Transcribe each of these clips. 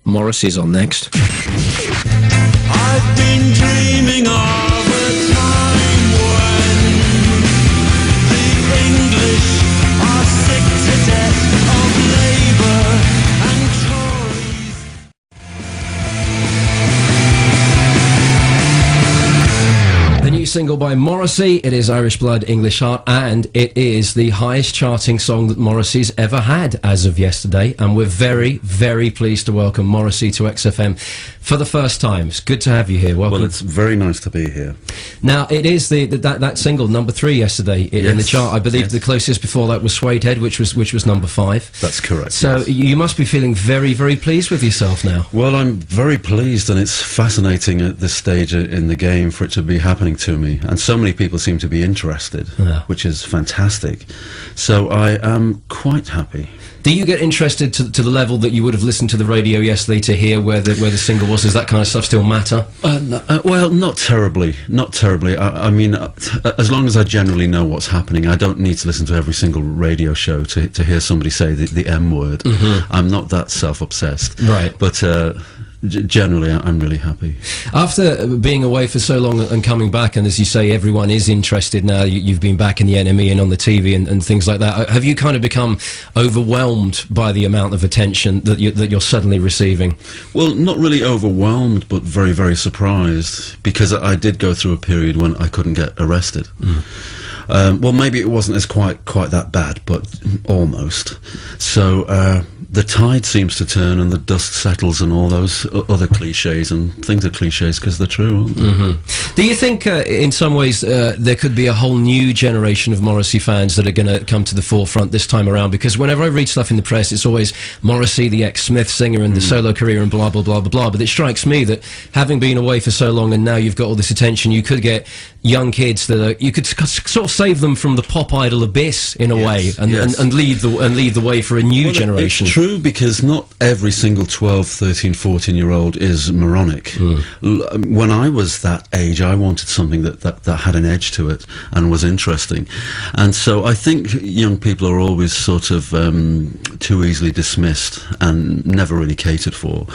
Morrissey's on next. I've been dreaming of a time when the English are sick to death of Labour and Tories. The new single by Morrissey, it is Irish Blood, English Heart, and it is the highest charting song that Morrissey's ever had as of yesterday, and we're very, very pleased to welcome Morrissey to XFM for the first time. It's good to have you here. Welcome. Well, it's very nice to be here. Now, it is that single, number 3 yesterday in the chart. I believe the closest before that was Suede Head, which was number 5. That's correct. So you must be feeling very, very pleased with yourself now. Well, I'm very pleased, and it's fascinating at this stage in the game for it to be happening to me, and so many people seem to be interested, which is fantastic. So I am quite happy. Do you get interested to the level that you would have listened to the radio yesterday to hear where the single was? Does that kind of stuff still matter? Well, not terribly. Not terribly. I mean, as long as I generally know what's happening, I don't need to listen to every single radio show to hear somebody say the M word. I'm not that self-obsessed. Right. But generally, I'm really happy. After being away for so long and coming back, and as you say, everyone is interested now, you've been back in the NME and on the TV and things like that, have you kind of become overwhelmed by the amount of attention that you're suddenly receiving? Well, not really overwhelmed, but very, very surprised, because I did go through a period when I couldn't get arrested. Well, maybe it wasn't as quite that bad, but almost. So the tide seems to turn and the dust settles and all those other cliches, and things are cliches because they're true, aren't they? Do you think in some ways there could be a whole new generation of Morrissey fans that are going to come to the forefront this time around? Because whenever I read stuff in the press, it's always Morrissey, the ex-Smith singer, and the solo career and blah, blah, blah, blah, blah. But it strikes me that having been away for so long and now you've got all this attention, you could get young kids that you could sort of save them from the pop idol abyss in a way, and lead the way for a new generation. It's true, because not every single 12, 13, 14-year-old is moronic. When I was that age, I wanted something that had an edge to it and was interesting. And so I think young people are always sort of too easily dismissed and never really catered for.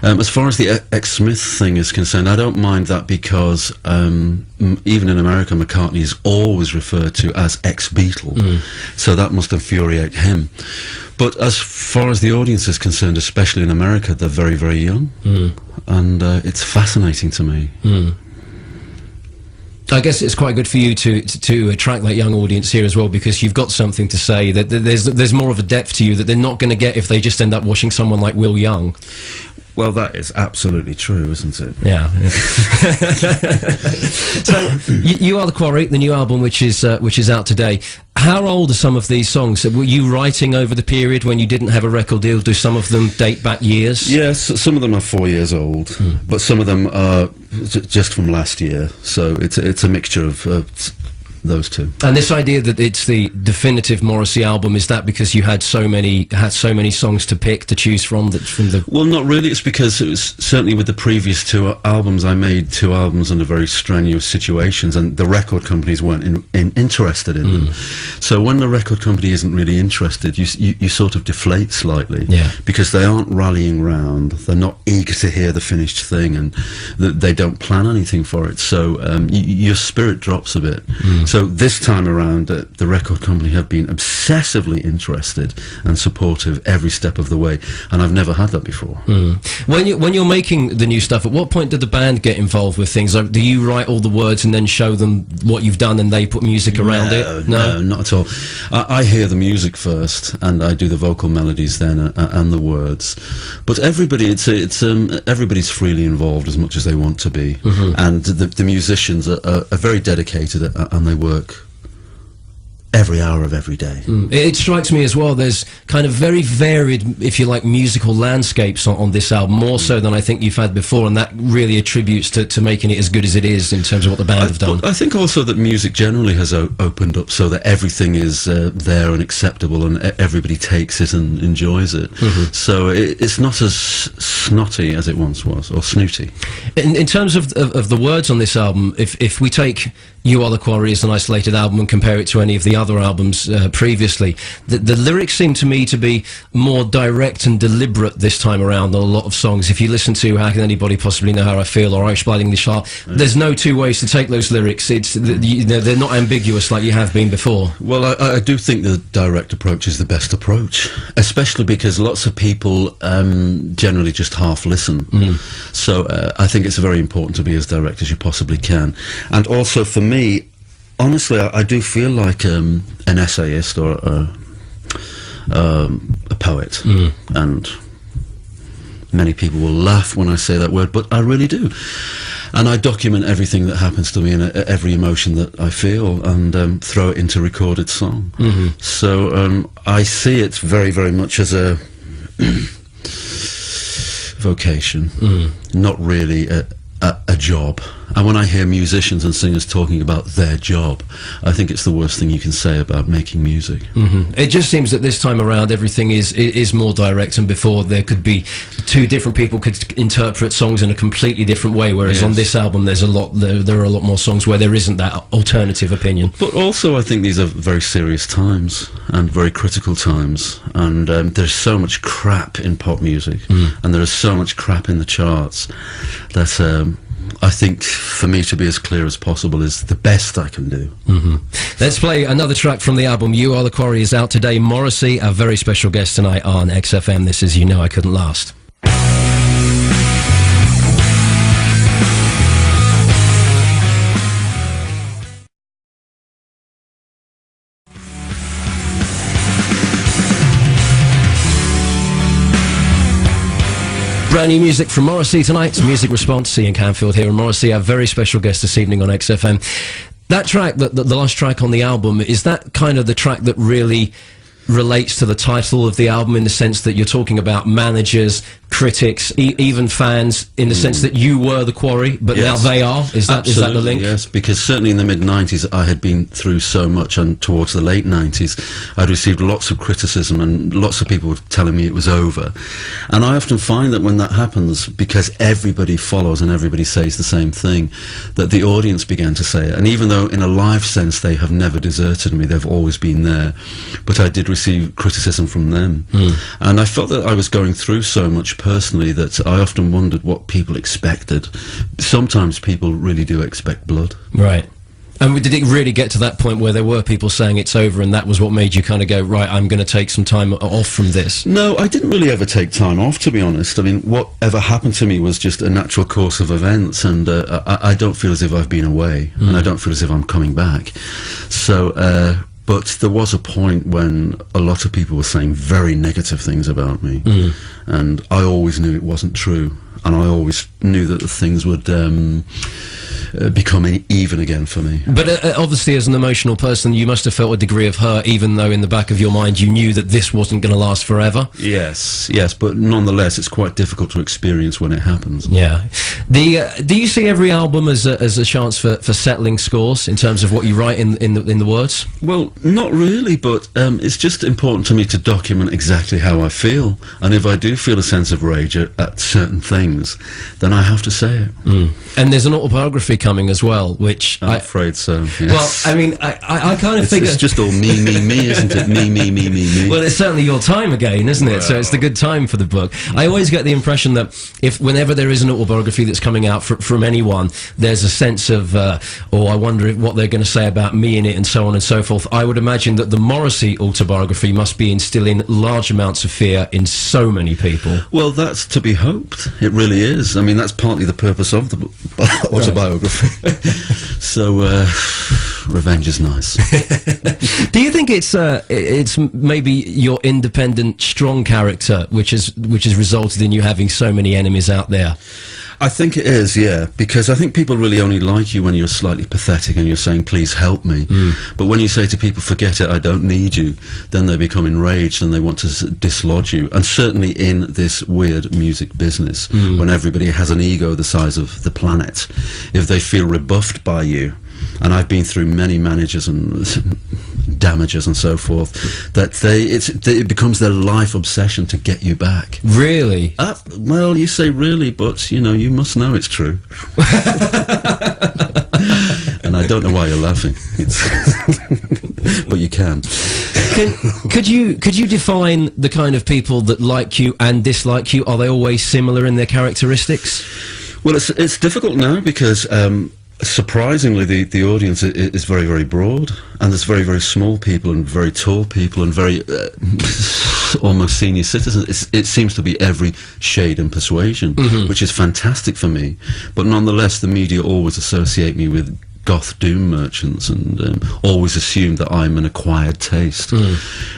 As far as the ex-Smith thing is concerned, I don't mind that, because even in America, McCartney is always referred to as ex-Beatle, so that must infuriate him. But as far as the audience is concerned, especially in America, they're very, very young, and it's fascinating to me. I guess it's quite good for you to attract that young audience here as well, because you've got something to say, that there's more of a depth to you that they're not going to get if they just end up watching someone like Will Young. Well, that is absolutely true, isn't it? Yeah. So, you Are The Quarry, the new album which is out today. How old are some of these songs? Were you writing over the period when you didn't have a record deal? Do some of them date back years? Yes, some of them are 4 years old, but some of them are just from last year. So it's a mixture of those two. And this idea that it's the definitive Morrissey album, is that because you had so many songs to pick, to choose from? Well, not really. It's because it was certainly with the previous 2 albums, I made 2 albums under very strenuous situations, and the record companies weren't interested in them. So when the record company isn't really interested, you sort of deflate slightly, because they aren't rallying round, they're not eager to hear the finished thing, and they don't plan anything for it. So your spirit drops a bit. So this time around, the record company have been obsessively interested and supportive every step of the way, and I've never had that before. When you're making the new stuff, at what point did the band get involved with things? Like, do you write all the words and then show them what you've done, and they put music around it? No, not at all. I hear the music first, and I do the vocal melodies then, and the words. But everybody, everybody's freely involved as much as they want to be, and the musicians are very dedicated, and they work every hour of every day. It strikes me as well, there's kind of very varied, if you like, musical landscapes on this album, more so than I think you've had before, and that really attributes to making it as good as it is in terms of what the band have done. I think also that music generally has opened up so that everything is there and acceptable, and everybody takes it and enjoys it. So it's not as snotty as it once was, or snooty. In terms of the words on this album, if we take You Are The Quarry as an isolated album and compare it to any of the other albums previously, the lyrics seem to me to be more direct and deliberate this time around on a lot of songs. If you listen to How Can Anybody Possibly Know How I Feel or Irish Blood English Heart, there's no two ways to take those lyrics. They're not ambiguous like you have been before. Well, I do think the direct approach is the best approach, especially because lots of people generally just half listen. So I think it's very important to be as direct as you possibly can. And also for me, honestly, I do feel like an essayist or a poet. And many people will laugh when I say that word, but I really do. And I document everything that happens to me and every emotion that I feel, and throw it into recorded song. So I see it very, very much as a vocation, not really a job. And when I hear musicians and singers talking about their job, I think it's the worst thing you can say about making music. It just seems that this time around everything is more direct, and before there could be two different people could interpret songs in a completely different way, whereas on this album there are a lot more songs where there isn't that alternative opinion. But also I think these are very serious times and very critical times, and there's so much crap in pop music and there is so much crap in the charts that I think for me to be as clear as possible is the best I can do. Let's play another track from the album. You Are The Quarry is out today. Morrissey, our very special guest tonight on XFM. This is You Know I Couldn't Last. Brand new music from Morrissey tonight. Music Response, Ian Camfield here, and Morrissey, our very special guest this evening on XFM. That track, the last track on the album, is that kind of the track that really relates to the title of the album, in the sense that you're talking about managers, critics, even fans, in the sense that you were the quarry, but now they are? Is that the link? Yes, because certainly in the mid-90s I had been through so much, and towards the late 90s I'd received lots of criticism and lots of people were telling me it was over. And I often find that when that happens, because everybody follows and everybody says the same thing, that the audience began to say it. And even though in a live sense they have never deserted me, they've always been there, but I did receive criticism from them. And I felt that I was going through so much personally that I often wondered what people expected. Sometimes people really do expect blood. Right. And did it really get to that point where there were people saying it's over, and that was what made you kind of go, right, I'm going to take some time off from this? No, I didn't really ever take time off, to be honest. I mean, whatever happened to me was just a natural course of events, and I don't feel as if I've been away, and I don't feel as if I'm coming back. So, but there was a point when a lot of people were saying very negative things about me, and I always knew it wasn't true, and I always knew that the things would become even again for me. But obviously, as an emotional person, you must have felt a degree of hurt, even though in the back of your mind you knew that this wasn't going to last forever. Yes, but nonetheless, it's quite difficult to experience when it happens. Yeah. Do you see every album as a chance for settling scores in terms of what you write in the words? Well, not really, but it's just important to me to document exactly how I feel, and if I do feel a sense of rage at certain things, then I have to say it. And there's an autobiography coming as well, which I'm afraid so. Yes. Well, I mean, I kind of figure it's just all me, isn't it? Me. Well, it's certainly your time again, isn't it? Well. So it's the good time for the book. I always get the impression that whenever there is an autobiography that's coming out from anyone, there's a sense of, I wonder what they're going to say about me in it, and so on and so forth. I would imagine that the Morrissey autobiography must be instilling large amounts of fear in so many people. Well, that's to be hoped. It really is. I mean, that's partly the purpose of the autobiography. So, revenge is nice. Do you think it's maybe your independent, strong character which has resulted in you having so many enemies out there? I think it is, yeah, because I think people really only like you when you're slightly pathetic and you're saying, please help me. But when you say to people, forget it, I don't need you, then they become enraged and they want to dislodge you. And certainly in this weird music business, when everybody has an ego the size of the planet, if they feel rebuffed by you, and I've been through many managers and damages and so forth, that it becomes their life obsession to get you back. Really? Well, you say really, but you must know it's true. And I don't know why you're laughing. But you can. Could you define the kind of people that like you and dislike you? Are they always similar in their characteristics? Well, it's difficult now because surprisingly the audience is very, very broad, and there's very, very small people and very tall people and very almost senior citizens. It seems to be every shade and persuasion, which is fantastic for me. But nonetheless, the media always associate me with goth doom merchants and always assume that I'm an acquired taste,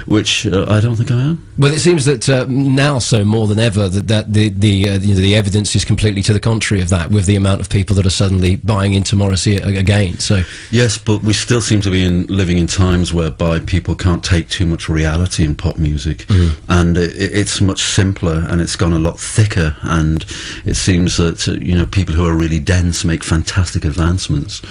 which I don't think I am. Well, it seems that now, so more than ever, that the evidence is completely to the contrary of that, with the amount of people that are suddenly buying into Morrissey again. So yes, but we still seem to be living in times whereby people can't take too much reality in pop music, and it's much simpler and it's gone a lot thicker. And it seems that people who are really dense make fantastic advancements.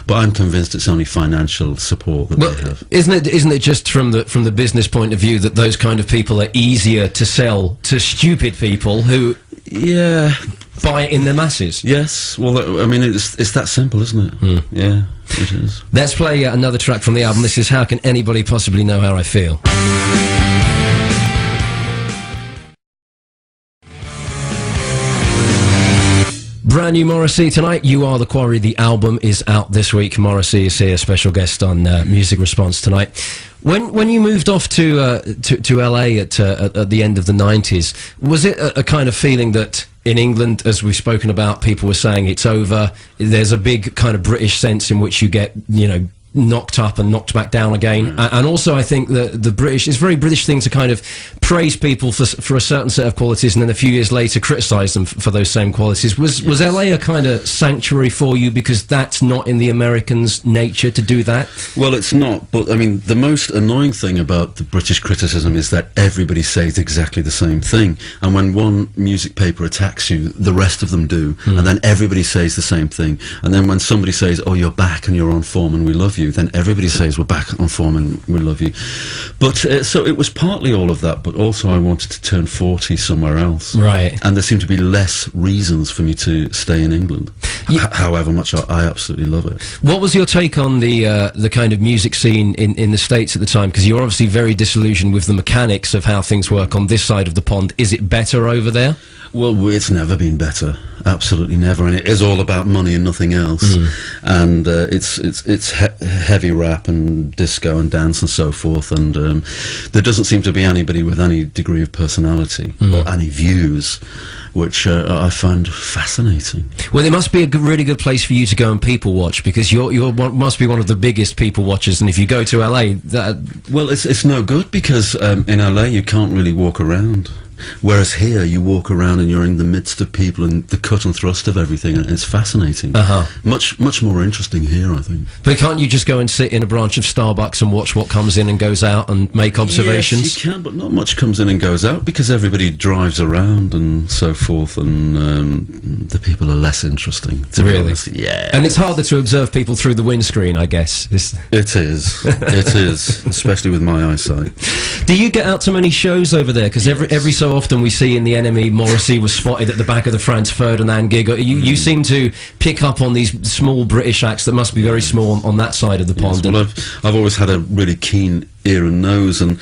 But I'm convinced it's only financial support that they have. Isn't it just from the business point of view that those kind of people are easier to sell to stupid people who buy it in the masses? Yes. Well, I mean, it's that simple, isn't it? Yeah, it is. Let's play another track from the album. This is How Can Anybody Possibly Know How I Feel? Brand new Morrissey tonight. You Are The Quarry. The album is out this week. Morrissey is here, special guest on Music Response tonight. When you moved off to LA at the end of the 90s, was it a kind of feeling that in England, as we've spoken about, people were saying it's over? There's a big kind of British sense in which you get, knocked up and knocked back down again, and also I think that the British, it's a very British thing to kind of praise people for a certain set of qualities and then a few years later criticise them for those same qualities. Was LA a kind of sanctuary for you because that's not in the Americans' nature to do that? Well, it's not, but I mean the most annoying thing about the British criticism is that everybody says exactly the same thing, and when one music paper attacks you, the rest of them do, and then everybody says the same thing, and then when somebody says, oh, you're back and you're on form and we love you, then everybody says we're back on form and we love you. But so it was partly all of that, but also I wanted to turn 40 somewhere else, right? And there seemed to be less reasons for me to stay in England, however much I absolutely love it. What was your take on the kind of music scene in the States at the time? Because you're obviously very disillusioned with the mechanics of how things work on this side of the pond. Is it better over there? Well, it's never been better. Absolutely never, and it is all about money and nothing else. And it's heavy rap and disco and dance and so forth. And there doesn't seem to be anybody with any degree of personality or any views, which I find fascinating. Well, it must be a really good place for you to go and people watch, because you must be one of the biggest people watchers. And if you go to LA, well, it's no good because in LA you can't really walk around. Whereas here, you walk around and you're in the midst of people and the cut and thrust of everything, and it's fascinating. Much more interesting here, I think. But can't you just go and sit in a branch of Starbucks and watch what comes in and goes out and make observations? Yes, you can, but not much comes in and goes out because everybody drives around and so forth, and the people are less interesting. Really? Yeah. And it's harder to observe people through the windscreen, I guess. It is. It is, especially with my eyesight. Do you get out to many shows over there? Because every so often we see in the Enemy, Morrissey was spotted at the back of the Franz Ferdinand gig. You seem to pick up on these small British acts that must be very small on that side of the pond. Well, I've always had a really keen ear and nose, and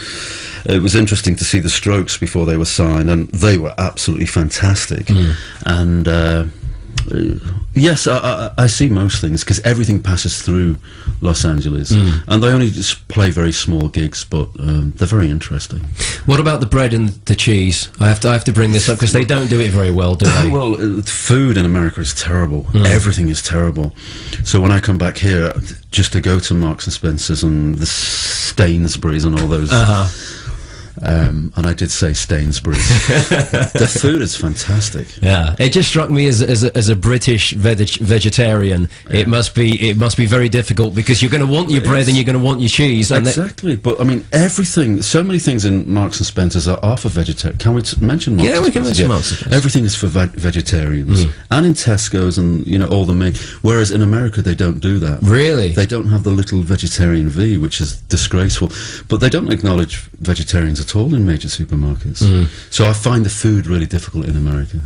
it was interesting to see the Strokes before they were signed, and they were absolutely fantastic. And yes, I see most things because everything passes through Los Angeles, and they only just play very small gigs, but they're very interesting. What about the bread and the cheese? I have to bring this up because they don't do it very well, do they? Well, food in America is terrible. Everything is terrible. So when I come back here, just to go to Marks and Spencer's and the Stainsbury's and all those. And I did say Stainsbury's. The food is fantastic. Yeah, it just struck me as a British vegetarian. Yeah. It must be very difficult because you're going to want your bread and you're going to want your cheese. And exactly, but I mean everything. So many things in Marks and Spencer's are for vegetarians. Can we mention Marks? Yeah, we can mention Marks and Spencer's. Everything is for vegetarians, and in Tesco's and all the main. Whereas in America they don't do that. Really, they don't have the little vegetarian V, which is disgraceful. But they don't acknowledge vegetarians at all in major supermarkets. So I find the food really difficult in America.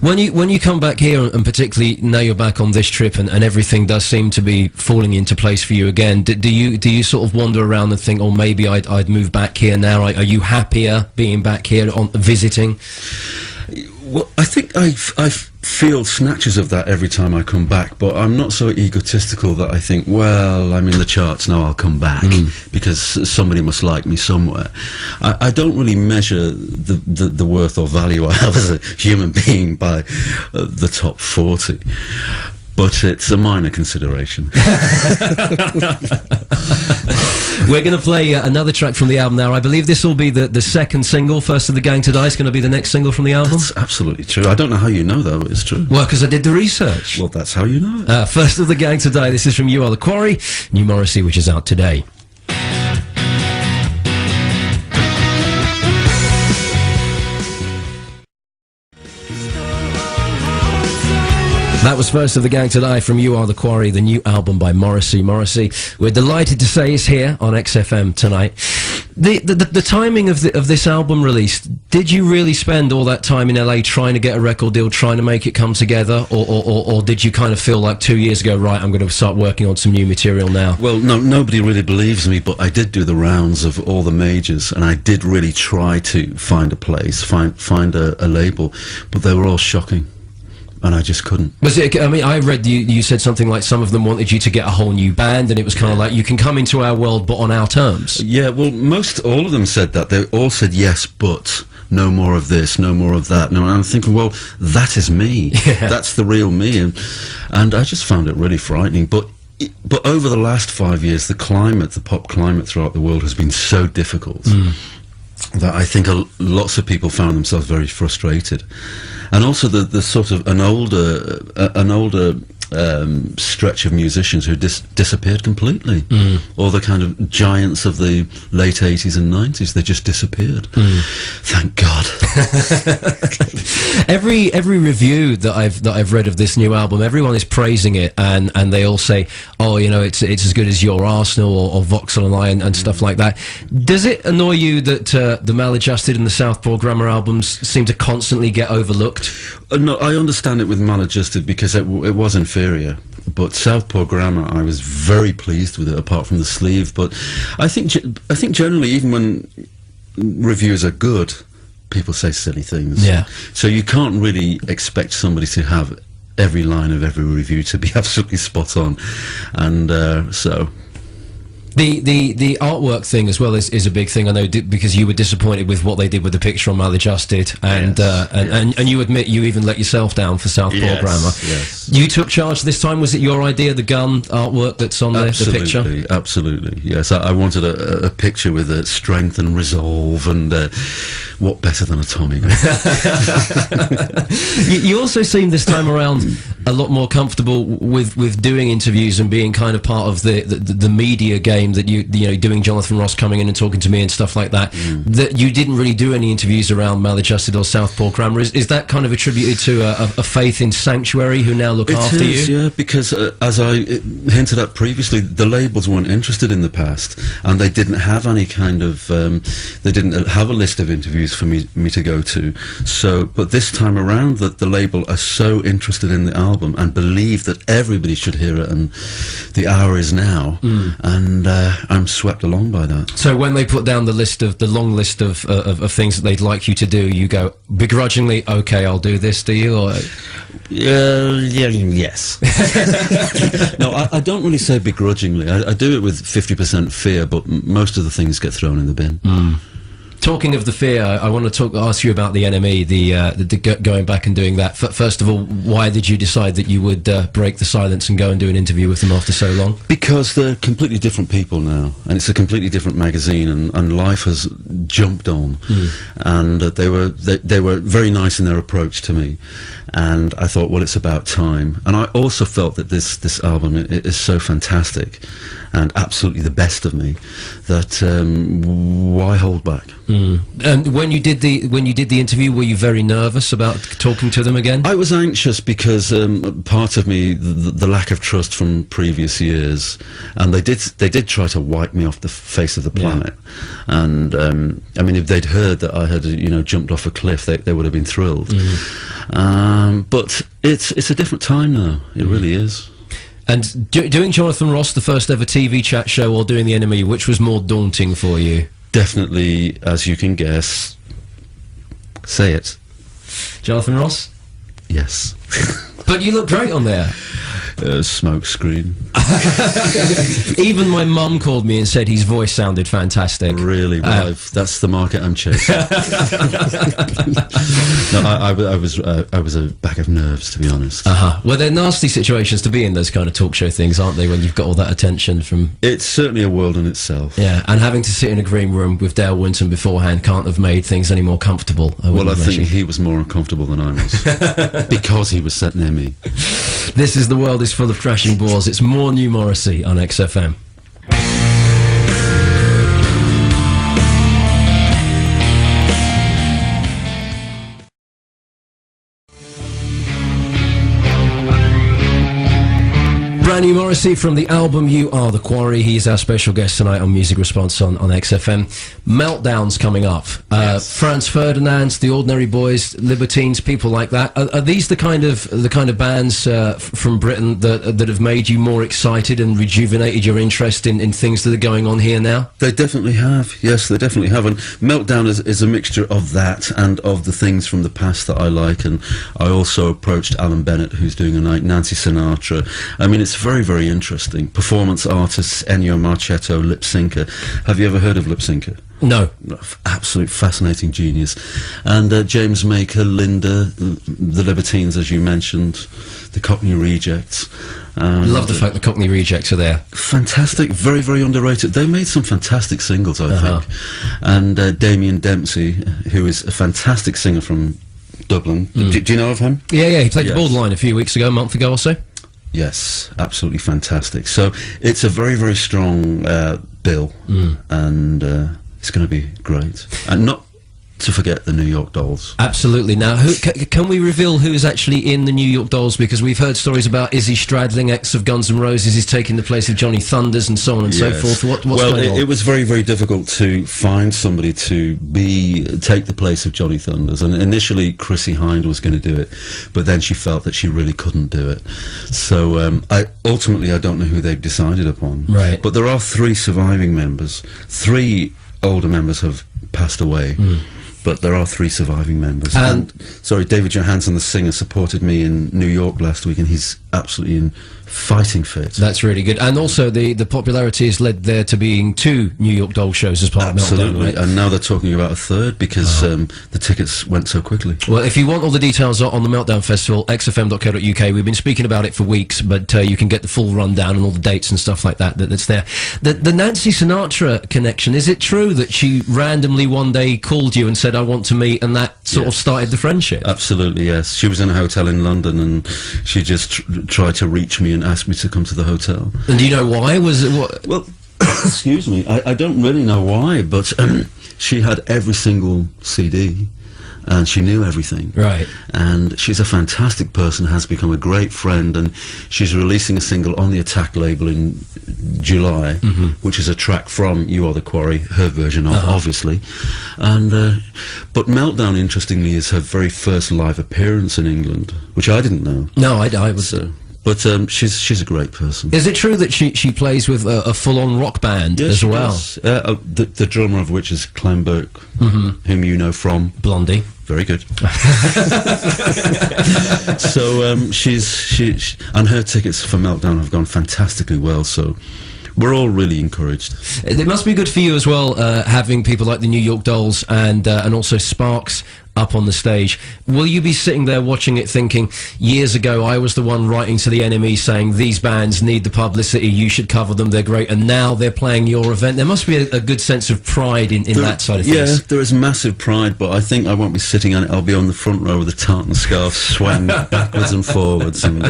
When you come back here, and particularly now you're back on this trip, and everything does seem to be falling into place for you again, do you sort of wander around and think, oh, maybe I'd move back here now? Are you happier being back here on visiting? Well, I think I feel snatches of that every time I come back, but I'm not so egotistical that I think, well, I'm in the charts now, I'll come back because somebody must like me somewhere. I don't really measure the worth or value I have as a human being by the top 40. But it's a minor consideration. We're going to play another track from the album now. I believe this will be the second single. First of the Gang to Die is going to be the next single from the album. That's absolutely true. I don't know how you know that, but it's true. Well, because I did the research. Well, that's how you know it. First of the Gang to Die. This is from You Are The Quarry, new Morrissey, which is out today. That was First of the Gang to Die from You Are The Quarry, the new album by Morrissey. Morrissey, we're delighted to say, is here on XFM tonight. The timing of this album release, did you really spend all that time in LA trying to get a record deal, trying to make it come together, or did you kind of feel like 2 years ago, right, I'm going to start working on some new material now? Well, no, nobody really believes me, but I did do the rounds of all the majors, and I did really try to find a place, find a label, but they were all shocking. And I just couldn't. Was it? I mean, I read you said something like some of them wanted you to get a whole new band, and it was kind of like, you can come into our world, but on our terms. Yeah, well, all of them said that. They all said yes, but no more of this, no more of that. No, and I'm thinking, well, that is me. Yeah. That's the real me, and I just found it really frightening. But over the last 5 years, the pop climate throughout the world has been so difficult that I think lots of people found themselves very frustrated. And also the sort of an older stretch of musicians who disappeared completely. All the kind of giants of the late 80s and 90s, they just disappeared. Thank God. Every review that I've read of this new album, everyone is praising it, and they all say, oh, you know, it's as good as Your Arsenal or Vauxhall and I and stuff like that. Does it annoy you that the Maladjusted and the Southpaw Grammar albums seem to constantly get overlooked? No, I understand it with Maladjusted because it was inferior. But Southpaw Grammar, I was very pleased with it, apart from the sleeve. But I think generally, even when reviews are good, people say silly things. Yeah. So you can't really expect somebody to have every line of every review to be absolutely spot on, and so. The artwork thing as well is a big thing, I know, because you were disappointed with what they did with the picture on Maladjusted, and you admit you even let yourself down for Southpaw Grammar. Yes. You took charge this time. Was it your idea, the gun artwork that's on the picture? Absolutely, yes. I wanted a picture with strength and resolve, and what better than a Tommy gun? You also seem this time around a lot more comfortable with doing interviews and being kind of part of the media game, that you know, doing Jonathan Ross coming in and talking to me and stuff like that. That you didn't really do any interviews around Maladjusted or Southpaw Grammar. Is that kind of attributed to a faith in Sanctuary, who now look after you? Yeah, because as I hinted at previously, the labels weren't interested in the past, and they didn't have any kind of they didn't have a list of interviews for me to go to. So, but this time around, that the label are so interested in the album and believe that everybody should hear it, and the hour is now, and I'm swept along by that. So when they put down the long list of things that they'd like you to do, you go begrudgingly, okay, I'll do this, do you? Or yes. No, I don't really say begrudgingly. I do it with 50% fear, but most of the things get thrown in the bin. Talking of the fear, I want to ask you about the NME, going back and doing that. First of all, why did you decide that you would break the silence and go and do an interview with them after so long? Because they're completely different people now, and it's a completely different magazine, and life has jumped on. And they were very nice in their approach to me, and I thought, well, it's about time. And I also felt that this album is so fantastic and absolutely the best of me that why hold back? And when you did the interview, were you very nervous about talking to them again? I was anxious because part of me, the lack of trust from previous years, and they did try to wipe me off the face of the planet. Yeah. And I mean, if they'd heard that I had jumped off a cliff, they would have been thrilled. But it's a different time now. It really is. And doing Jonathan Ross, the first ever TV chat show, or doing the NME, which was more daunting for you? Definitely, as you can guess. Say it. Jonathan Ross? Yes. But you look great on there. Smoke screen. Even my mum called me and said his voice sounded fantastic. Really? Well, that's the market I'm chasing. No, I was a bag of nerves, to be honest. Well, they're nasty situations to be in, those kind of talk show things, aren't they, when you've got all that attention from... It's certainly a world in itself. Yeah, and having to sit in a green room with Dale Winton beforehand can't have made things any more comfortable. I think he was more uncomfortable than I was. Because he was sat near me. This is The World is Full of Crashing Balls. It's more new Morrissey on XFM. Brand new Morrissey from the album You Are The Quarry. He's our special guest tonight on Music Response on XFM. Meltdown's coming up. Yes. Franz Ferdinand, The Ordinary Boys, Libertines, people like that. Are these the kind of bands from Britain that have made you more excited and rejuvenated your interest in things that are going on here now? They definitely have. Yes, they definitely have. And Meltdown is a mixture of that and of the things from the past that I like. And I also approached Alan Bennett, who's doing a night, Nancy Sinatra. I mean, it's very, very interesting. Performance artists, Ennio Marchetto, lip syncer. Have you ever heard of lip syncer? No. Absolute fascinating genius. And James Maker, Linda, the Libertines, as you mentioned, the Cockney Rejects. Love the fact the Cockney Rejects are there. Fantastic, very, very underrated. They made some fantastic singles, I think. And Damien Dempsey, who is a fantastic singer from Dublin. Do you know of him? Yeah, he played the Borderline a month ago or so. Yes, absolutely fantastic. So it's a very, very strong bill, and it's going to be great. And not to forget the New York Dolls. Absolutely. Now, can we reveal who is actually in the New York Dolls? Because we've heard stories about Izzy Stradling, ex of Guns N' Roses, is taking the place of Johnny Thunders and so on and so forth. What's going on? It was very, very difficult to find somebody to take the place of Johnny Thunders. And initially, Chrissie Hynde was going to do it, but then she felt that she really couldn't do it. So ultimately, I don't know who they've decided upon. Right. But there are 3 surviving members. 3 older members have passed away. But there are 3 surviving members. And David Johansen, the singer, supported me in New York last week, and he's absolutely in fighting fit. That's really good. And also, the popularity has led there to being 2 New York Doll shows as part of Meltdown. Absolutely. Right? And now they're talking about a 3rd because the tickets went so quickly. Well, if you want all the details on the Meltdown Festival, xfm.co.uk. We've been speaking about it for weeks, but you can get the full rundown and all the dates and stuff like that's there. The Nancy Sinatra connection, is it true that she randomly one day called you and said, I want to meet, and that sort of started the friendship? Absolutely, yes. She was in a hotel in London, and she just tried to reach me and asked me to come to the hotel. And do you know why? Was it what? Well, excuse me, I don't really know why, but she had every single CD, and she knew everything. Right. And she's a fantastic person, has become a great friend, and she's releasing a single on the Attack label in July, which is a track from You Are The Quarry, her version of, obviously. And but Meltdown, interestingly, is her very first live appearance in England, which I didn't know. No, I was... But she's a great person. Is it true that she plays with a full-on rock band as well? Yes, the drummer of which is Clem Burke, whom you know from Blondie. Very good. So she and her tickets for Meltdown have gone fantastically well. So we're all really encouraged. It must be good for you as well, having people like the New York Dolls and also Sparks up on the stage. Will you be sitting there watching it thinking, years ago I was the one writing to the enemy saying these bands need the publicity, you should cover them, they're great, and now they're playing your event? There must be a good sense of pride in that side of things. Yeah, there is massive pride, but I think I won't be sitting on it. I'll be on the front row with a tartan scarf, swaying backwards and forwards, and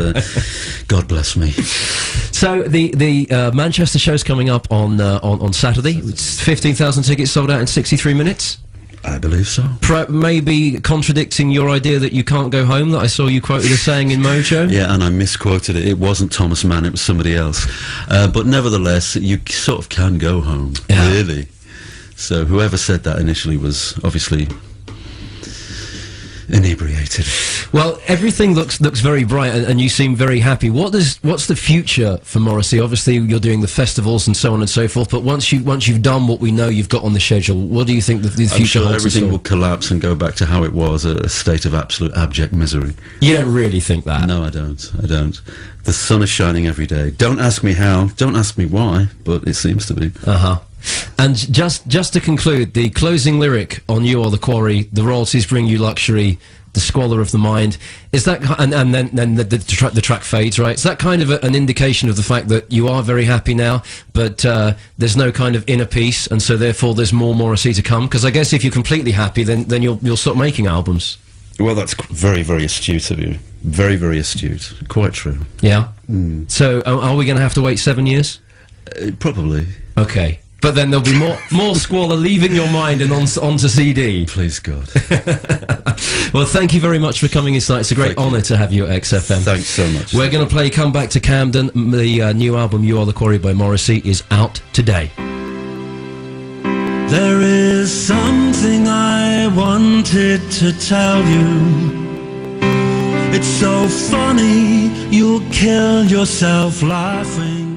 God bless me. So the Manchester show's coming up on Saturday. It's 15,000 tickets sold out in 63 minutes. I believe so. Maybe contradicting your idea that you can't go home that I saw you quoted as saying in Mojo. Yeah, and I misquoted it. It wasn't Thomas Mann, it was somebody else. But nevertheless, you sort of can go home, really. So whoever said that initially was obviously inebriated. Well, everything looks very bright, and you seem very happy. What's the future for Morrissey? Obviously, you're doing the festivals and so on and so forth. But once you've done what we know you've got on the schedule, what do you think the future I'm sure holds? Everything will collapse and go back to how it was, a state of absolute abject misery. You don't really think that? No, I don't. I don't. The sun is shining every day. Don't ask me how. Don't ask me why. But it seems to be. And just to conclude, the closing lyric on You Are The Quarry, the royalties bring you luxury, the squalor of the mind, is that, and then the track fades, right? Is that kind of an indication of the fact that you are very happy now, but there's no kind of inner peace, and so therefore there's more Morrissey to come? Because I guess if you're completely happy, then you'll stop making albums. Well, that's very, very astute of you. Very, very astute. Quite true. Yeah? So are we going to have to wait 7 years? Probably. Okay. But then there'll be more squalor leaving your mind and onto CD. Please, God. Well, thank you very much for coming in tonight. It's a great honour to have you at XFM. Thanks so much. We're going to play Come Back to Camden. The new album, You Are The Quarry by Morrissey, is out today. There is something I wanted to tell you. It's so funny, you'll kill yourself laughing.